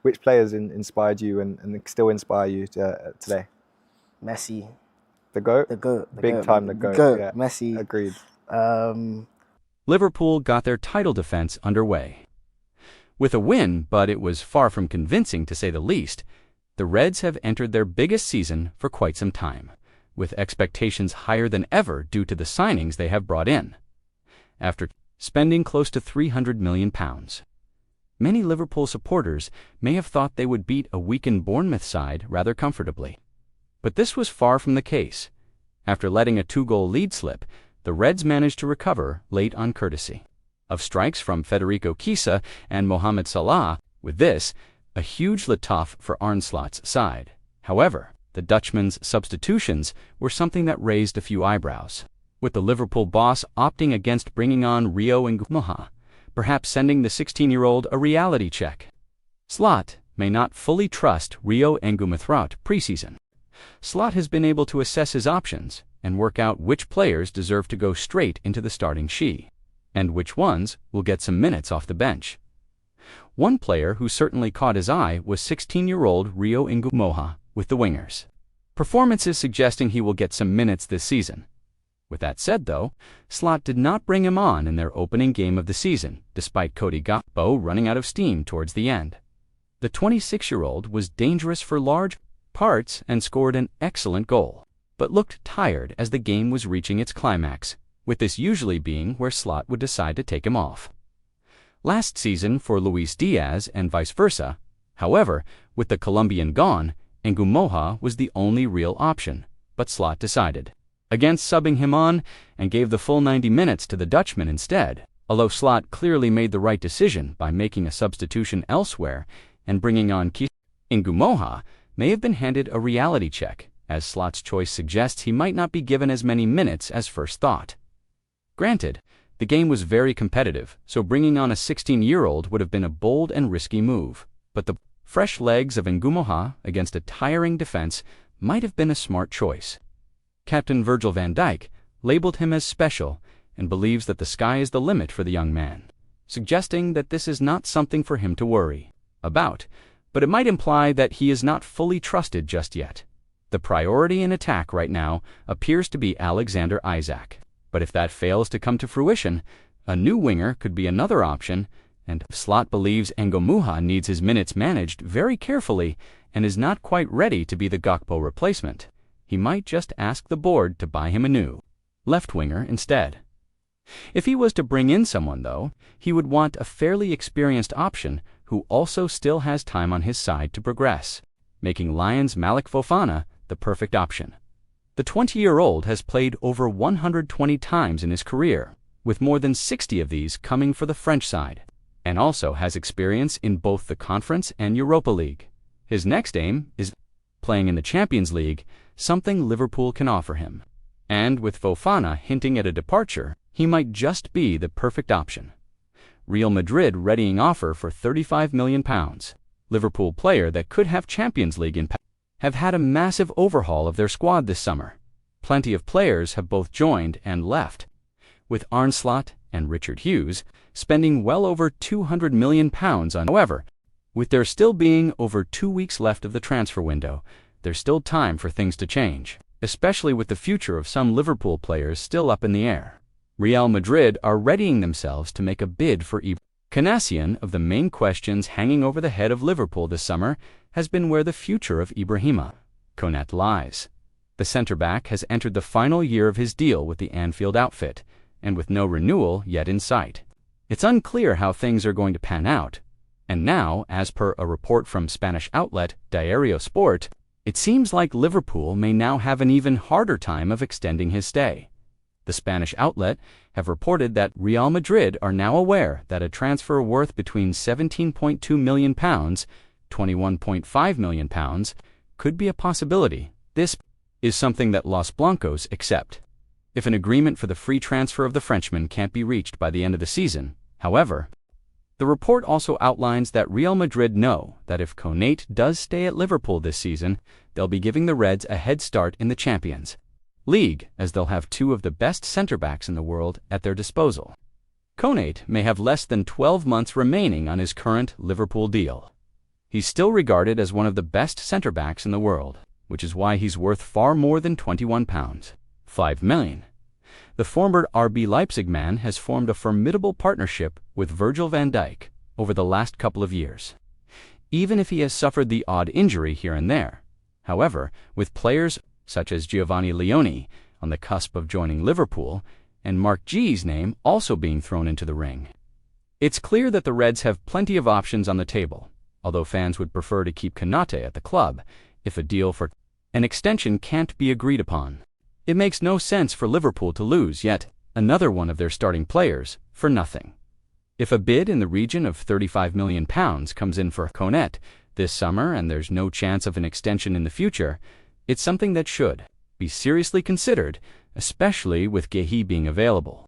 Which players inspired you and still inspire you today? Messi, The GOAT? the GOAT, Big time the GOAT. GOAT, Yeah, Messi. agreed. Liverpool got their title defense underway. With a win, but it was far from convincing to say the least, the Reds have entered their biggest season for quite some time, with expectations higher than ever due to the signings they have brought in. After spending close to £300 million, many Liverpool supporters may have thought they would beat a weakened Bournemouth side rather comfortably. But this was far from the case. After letting a 2-goal lead slip, the Reds managed to recover late on courtesy of strikes from Federico Chiesa and Mo Salah, with this, a huge let-off for Arne Slot's side. However, the Dutchman's substitutions were something that raised a few eyebrows, with the Liverpool boss opting against bringing on Rio Ngumoha, perhaps sending the 16-year-old a reality check. Slot may not fully trust Rio Ngumoha throughout preseason. Slot has been able to assess his options and work out which players deserve to go straight into the starting she, and which ones will get some minutes off the bench. One player who certainly caught his eye was 16-year-old Rio Ngumoha with the Wingers. Performances suggesting he will get some minutes this season. With that said, though, Slot did not bring him on in their opening game of the season, despite Cody Gakpo running out of steam towards the end. The 26-year-old was dangerous for large parts and scored an excellent goal, but looked tired as the game was reaching its climax, with this usually being where Slot would decide to take him off. Last season for Luis Diaz and vice versa, however, with the Colombian gone, Ngumoha was the only real option, but Slot decided against subbing him on and gave the full 90 minutes to the Dutchman instead, although Slot clearly made the right decision by making a substitution elsewhere and bringing on Chiesa. Ngumoha may have been handed a reality check, as Slot's choice suggests he might not be given as many minutes as first thought. Granted, the game was very competitive, so bringing on a 16-year-old would have been a bold and risky move, but the fresh legs of Ngumoha against a tiring defense might have been a smart choice. Captain Virgil van Dijk labeled him as special and believes that the sky is the limit for the young man, suggesting that this is not something for him to worry about, but it might imply that he is not fully trusted just yet. The priority in attack right now appears to be Alexander Isak, but if that fails to come to fruition, a new winger could be another option, and Slot believes Ngumoha needs his minutes managed very carefully and is not quite ready to be the Gakpo replacement. He might just ask the board to buy him a new left winger instead. If he was to bring in someone, though, he would want a fairly experienced option who also still has time on his side to progress, making Lions' Malik Fofana the perfect option. The 20-year-old has played over 120 times in his career, with more than 60 of these coming for the French side, and also has experience in both the Conference and Europa League. His next aim is playing in the Champions League, something Liverpool can offer him. And with Fofana hinting at a departure, he might just be the perfect option. Real Madrid readying offer for £35 million. Liverpool player that could have Champions League impact. Have had a massive overhaul of their squad this summer. Plenty of players have both joined and left, with Arne Slot and Richard Hughes spending well over £200 million on. However, with there still being over 2 weeks left of the transfer window, there's still time for things to change, especially with the future of some Liverpool players still up in the air. Real Madrid are readying themselves to make a bid for Ibrahimovic. Of the main questions hanging over the head of Liverpool this summer has been where the future of Ibrahima Konate lies. The centre-back has entered the final year of his deal with the Anfield outfit, and with no renewal yet in sight. It's unclear how things are going to pan out, and now, as per a report from Spanish outlet Diario Sport, it seems like Liverpool may now have an even harder time of extending his stay. The Spanish outlet have reported that Real Madrid are now aware that a transfer worth between £17.2 million, £21.5 million, could be a possibility. This is something that Los Blancos accept. If an agreement for the free transfer of the Frenchman can't be reached by the end of the season, however, the report also outlines that Real Madrid know that if Konate does stay at Liverpool this season, they'll be giving the Reds a head start in the Champions League, as they'll have two of the best centre-backs in the world at their disposal. Konate may have less than 12 months remaining on his current Liverpool deal. He's still regarded as one of the best centre-backs in the world, which is why he's worth far more than £21, £5 million. The former RB Leipzig man has formed a formidable partnership with Virgil van Dijk over the last couple of years, even if he has suffered the odd injury here and there. However, with players such as Giovanni Leoni on the cusp of joining Liverpool, and Mark G's name also being thrown into the ring, it's clear that the Reds have plenty of options on the table, although fans would prefer to keep Konate at the club if a deal for an extension can't be agreed upon. It makes no sense for Liverpool to lose yet another one of their starting players for nothing. If a bid in the region of £35 million comes in for Konate this summer and there's no chance of an extension in the future, it's something that should be seriously considered, especially with Guehi being available.